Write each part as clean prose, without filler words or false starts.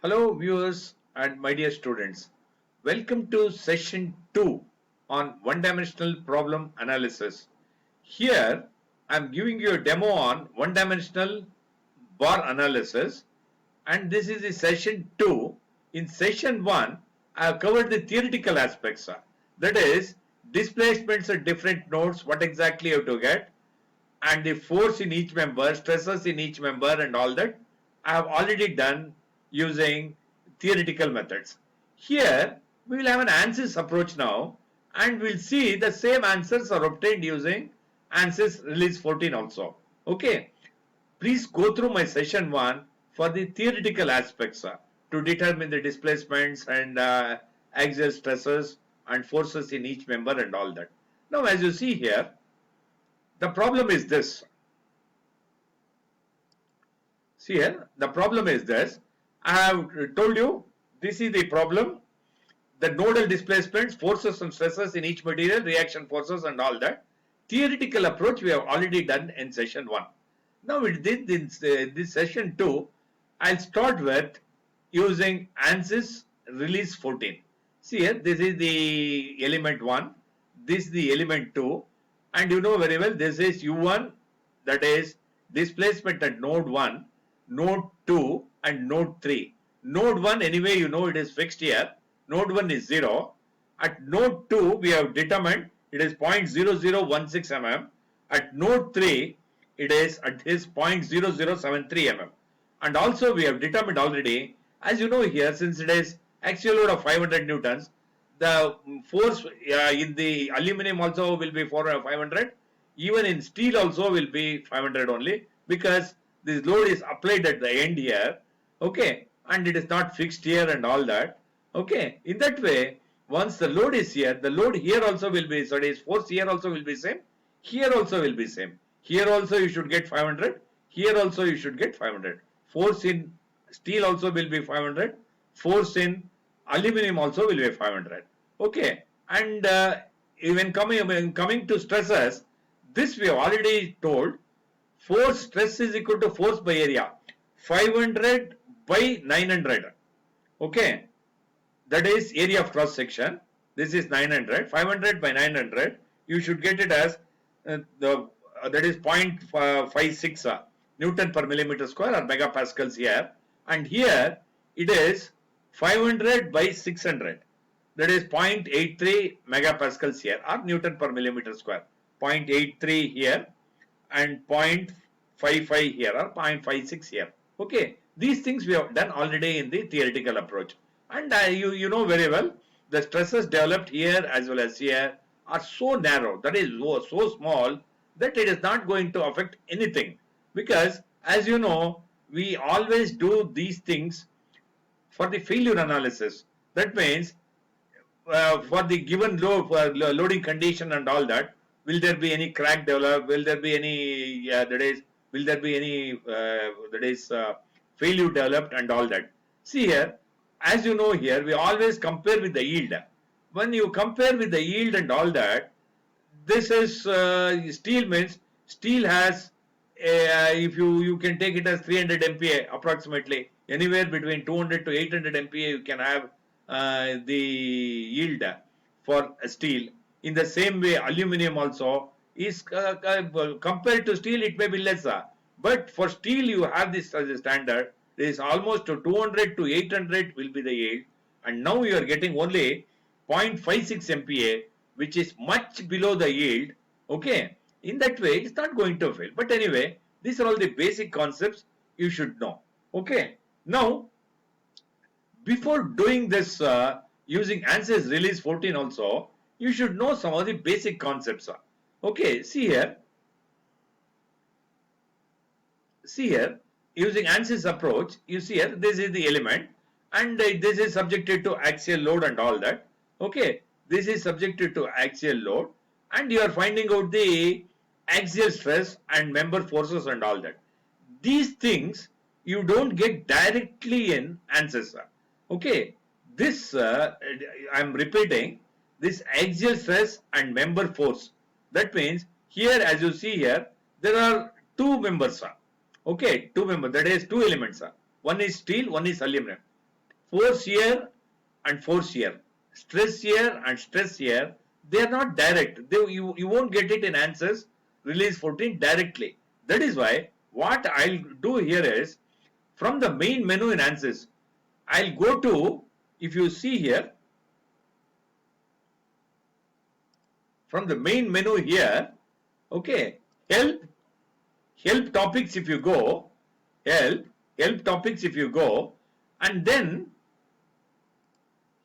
Hello viewers and my dear students. Welcome to session 2 on one-dimensional problem analysis. Here I am giving you a demo on one-dimensional bar analysis, and this is the session 2. In session 1 I have covered the theoretical aspects, that is displacements at different nodes, what exactly you have to get, and the force in each member, stresses in each member and all that I have already done using theoretical methods. Here we will have an Ansys approach now, and we'll see the same answers are obtained using Ansys Release 14 also. Okay, please go through my session 1 for the theoretical aspects to determine the displacements and axial stresses and forces in each member and all that. Now as you see here, the problem is this. See here, the problem is this. I have told you this is the problem. The nodal displacements, forces and stresses in each material, reaction forces and all that. Theoretical approach we have already done in session 1. Now with this session 2, I'll start with using Ansys Release 14. See here, this is the element 1, this is the element 2, and you know very well this is U1, that is displacement at node 1, node 2 and node 3. Node 1 anyway you know it is fixed here, node 1 is 0. At node 2 we have determined it is 0.0016 mm. At node 3 it is at this 0.0073 mm. And also we have determined already, as you know here, since it is axial load of 500 newtons, the force in the aluminum also will be 500, even in steel also will be 500 only, because this load is applied at the end here, okay, and it is not fixed here and all that, okay. In that way, once the load is here, the load here also will be, so it is force here also will be same, here also will be same, here also you should get 500, here also you should get 500. Force in steel also will be 500, force in aluminum also will be 500, okay. And even coming to stresses, this we have already told, force stress is equal to force by area, 500 by 900, okay, that is area of cross section. This is 900, 500 by 900, you should get it as that is 0.56 Newton per millimeter square or megapascals here, and here it is 500 by 600, that is 0.83 megapascals here or Newton per millimeter square, 0.83 here and 0.55 here or 0.56 here, okay. These things we have done already in the theoretical approach, and you know very well the stresses developed here as well as here are so narrow, that is so small that it is not going to affect anything, because as you know we always do these things for the failure analysis. That means for the given loading condition and all that, will there be any crack develop, will there be any will there be any failure developed and all that. See here, as you know here we always compare with the yield. When you compare with the yield and all that, this is steel, means steel has if you can take it as 300 MPa approximately, anywhere between 200 to 800 MPa you can have the yield for steel. In the same way aluminum also is compared to steel it may be lesser, but for steel you have this as a standard. There is almost 200 to 800 will be the yield, and now you are getting only 0.56 MPa, which is much below the yield, okay. In that way it's not going to fail, but anyway these are all the basic concepts you should know, okay. Now before doing this using Ansys Release 14 also, you should know some of the basic concepts, okay. See here using Ansys approach, you see here this is the element, and this is subjected to axial load and all that, okay. This is subjected to axial load, and you are finding out the axial stress and member forces and all that. These things you don't get directly in Ansys, okay. This I am repeating, this axial stress and member force, that means here as you see here there are two members, okay, two members, that is two elements, one is steel, one is aluminum. force here and force here, stress here and stress here, they are not direct. You won't get it in Ansys Release 14 directly. That is why what I'll do here is, from the main menu in Ansys, I'll go to, if you see here, from the main menu here, okay, help topics if you go, help topics if you go, and then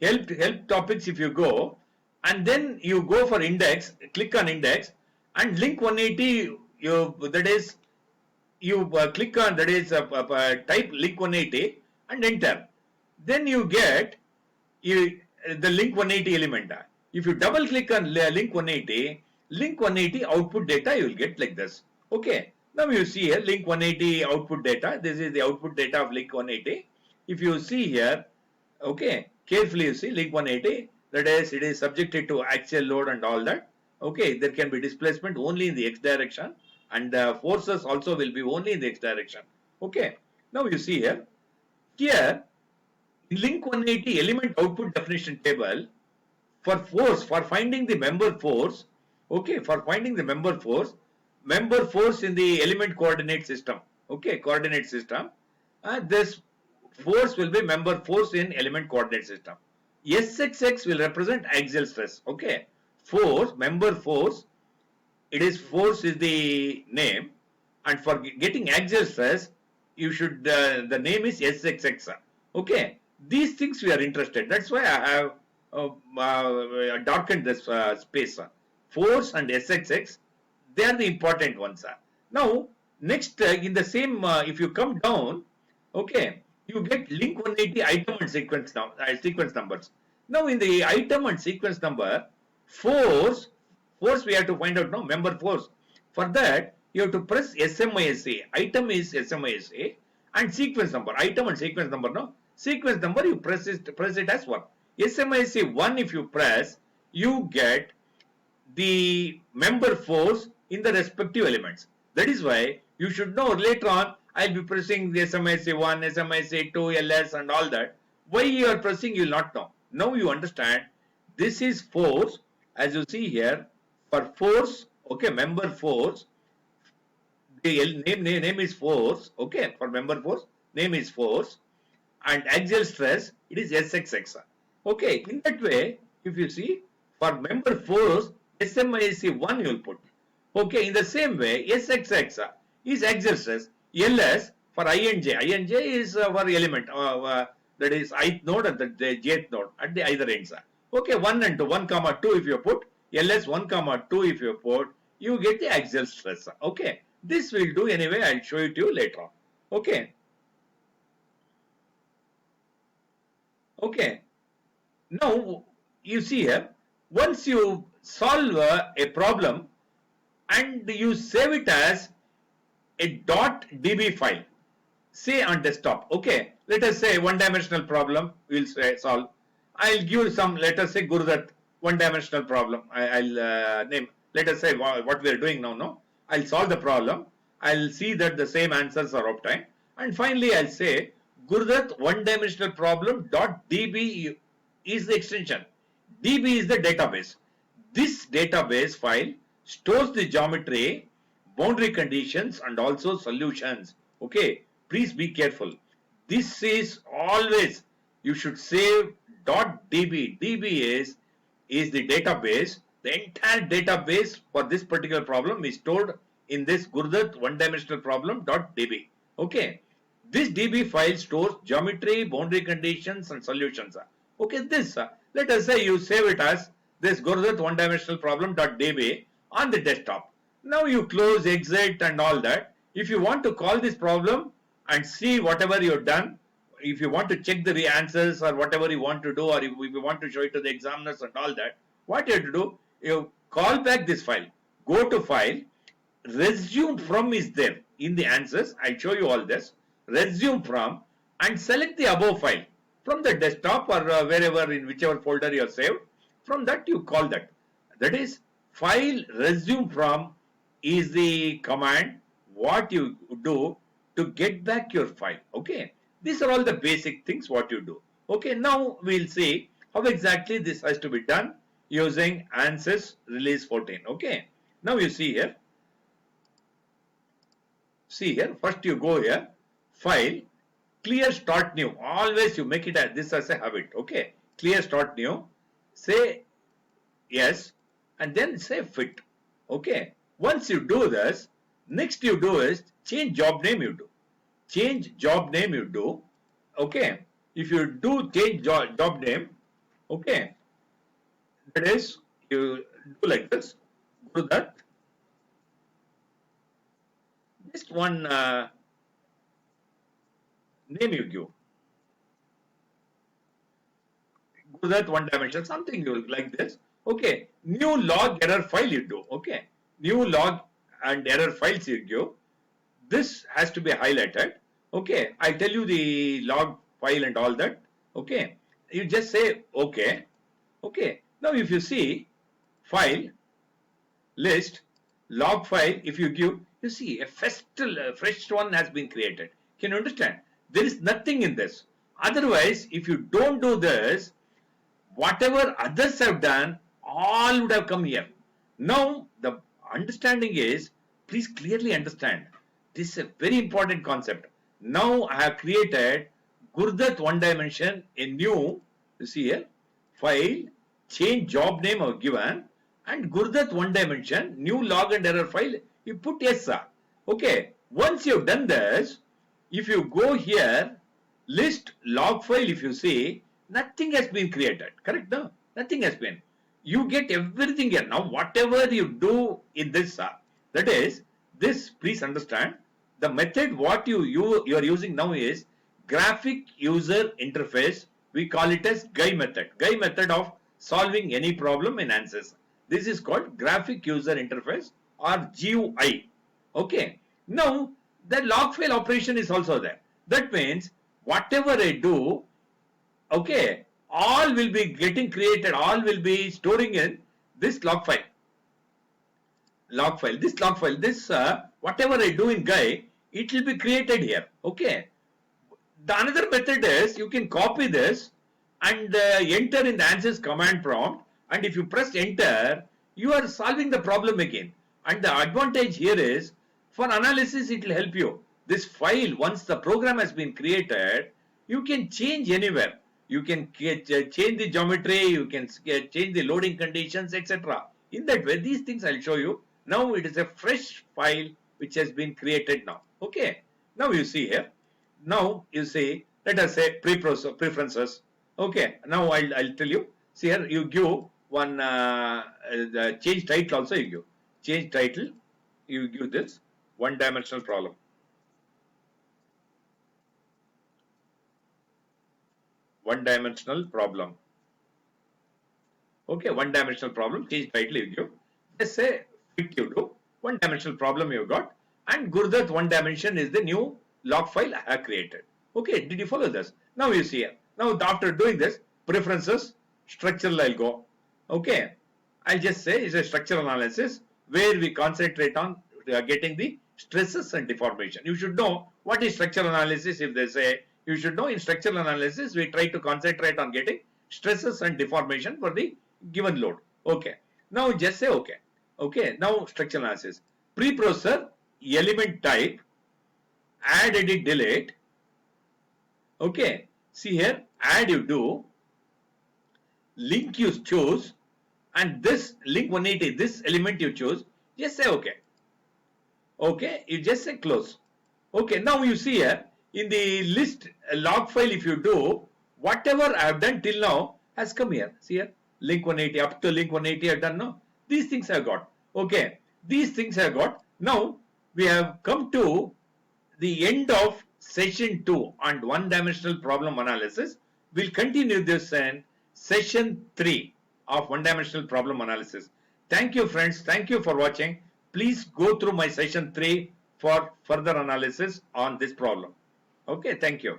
help topics if you go, and then you go for index, click on index, and link 180, that is, you click on, that is, type link 180 and enter. Then you get the link 180 element. If you double click on link 180 output data, you will get like this. Okay. Now you see here link 180 output data. This is the output data of link 180. If you see here, okay, carefully you see link 180, that is, it is subjected to axial load and all that. Okay, there can be displacement only in the x direction, and the forces also will be only in the x direction. Okay. Now you see here, in link 180 element output definition table, for force, for finding the member force, okay, for finding the member force in the element coordinate system, okay, coordinate system, this force will be member force in element coordinate system. SXX will represent axial stress, okay, force, member force, it is force is the name, and for getting axial stress, you should, the name is SXX, okay. These things we are interested, that's why I have darkened this space. Force and SXX, they are the important ones. Now, next, in the same, if you come down, okay, you get link 180 item and sequence numbers. Now, in the item and sequence number, force we have to find out now, member force. For that, you have to press SMISC. Item is SMISC, and sequence number, item and sequence number. No, sequence number you press it as 1. SMIC 1 if you press, you get the member force in the respective elements. That is why you should know later on, I'll be pressing the SMIC 1, SMIC 2, LS and all that. Why you are pressing, you will not know. Now you understand, this is force, as you see here, for force, okay, member force, the name is force, okay, for member force, name is force, and axial stress, it is SXX. Okay, in that way, if you see, for member force, SMIC 1 you will put. Okay, in the same way, SXX is axial stress. LS for INJ. INJ is for element, that is ith node and the jth node at the either ends. Okay, 1 and 2, 1 comma 2 if you put, LS 1 comma 2 if you put, you get the axial stress. Okay, this we'll do anyway, I'll show it to you later on. Okay. Okay. Now, you see here, once you solve a problem and you save it as a .db file, say on desktop, okay, let us say one-dimensional problem, we'll solve. I'll give some, let us say Gurudat, one-dimensional problem, I'll name, let us say what we are doing now, no? I'll solve the problem, I'll see that the same answers are obtained, and finally I'll say Gurudat one-dimensional problem .db is the extension. DB is the database. This database file stores the geometry, boundary conditions and also solutions. Okay, please be careful. This is always, you should save .db. DB is the database. The entire database for this particular problem is stored in this Gurudat one-dimensional problem .db. Okay, this DB file stores geometry, boundary conditions and solutions. Okay, this, let us say you save it as this Gurudat one-dimensional problem.db on the desktop. Now you close, exit and all that. If you want to call this problem and see whatever you've done, if you want to check the answers or whatever you want to do, or if you want to show it to the examiners and all that, what you have to do, you call back this file, go to file, resume from is there in the answers. I'll show you all this. Resume from and select the above file from the desktop or wherever, in whichever folder you have saved. From that you call that. That is, file resume from is the command what you do to get back your file. Okay, these are all the basic things what you do. Okay, now we'll see how exactly this has to be done using Ansys Release 14. Okay, now you see here, first you go here, File, Clear Start New. Always you make it as this as a habit. Okay, Clear Start New, say yes, and then say Fit. Okay, once you do this, next you do is change job name you do. Change job name you do. Okay, if you do change job name, okay, that is you do like this, do that, just one name you give, do that one dimension, something you like this. Okay, new log error file you do. Okay, new log and error files you give. This has to be highlighted. Okay, I tell you the log file and all that. Okay, you just say okay. Okay, now if you see file, list, log file, if you give, you see a fresh one has been created. Can you understand? There is nothing in this. Otherwise, if you don't do this, whatever others have done, all would have come here. Now, the understanding is, please clearly understand, this is a very important concept. Now, I have created Gurdat one dimension, a new, you see here, file, change job name or given, and Gurdat one dimension, new log and error file, you put yes, sir. Okay, once you've done this, if you go here, list log file, if you see, nothing has been created. Correct? No, nothing has been. You get everything here. Now, whatever you do in this, that is, this, please understand, the method what you are using now is graphic user interface. We call it as GUI method. GUI method of solving any problem in Ansys. This is called graphic user interface or GUI. Okay. Now, the log file operation is also there. That means whatever I do, okay, all will be getting created, all will be storing in this log file. This whatever I do in GUI, it will be created here. Okay. The another method is you can copy this and enter in the Ansys command prompt, and if you press enter, you are solving the problem again. And the advantage here is, for analysis it will help you. This file, once the program has been created, you can change anywhere. You can change the geometry, you can change the loading conditions, etc. In that way, these things I'll show you. Now it is a fresh file which has been created now. Okay. Now you see here. Now you see, let us say preferences. Okay. Now I'll tell you. See here, you give one change title also. You give change title. You give this one-dimensional problem. One-dimensional problem. Okay, one-dimensional problem. Change title you give. Just say fit you do. One-dimensional problem you got. And Gurdat one dimension is the new log file I have created. Okay, did you follow this? Now you see here. Now after doing this, preferences, structural I'll go. Okay, I'll just say it's a structural analysis where we concentrate on getting the stresses and deformation. You should know what is structural analysis. If they say, you should know in structural analysis, we try to concentrate on getting stresses and deformation for the given load. Okay, now just say okay. Okay, now structural analysis. Preprocessor, element type, add, edit, delete. Okay, see here, add you do, link you choose, and this link 180, this element you choose, just say okay. Okay, you just say close. Okay, now you see here, in the list log file, if you do, whatever I have done till now has come here. See here, link 180, up to link 180 I have done now. These things I have got. Okay, these things I have got. Now, we have come to the end of session 2 on one-dimensional problem analysis. We'll continue this in session 3 of one-dimensional problem analysis. Thank you, friends. Thank you for watching. Please go through my session 3 for further analysis on this problem. Okay, thank you.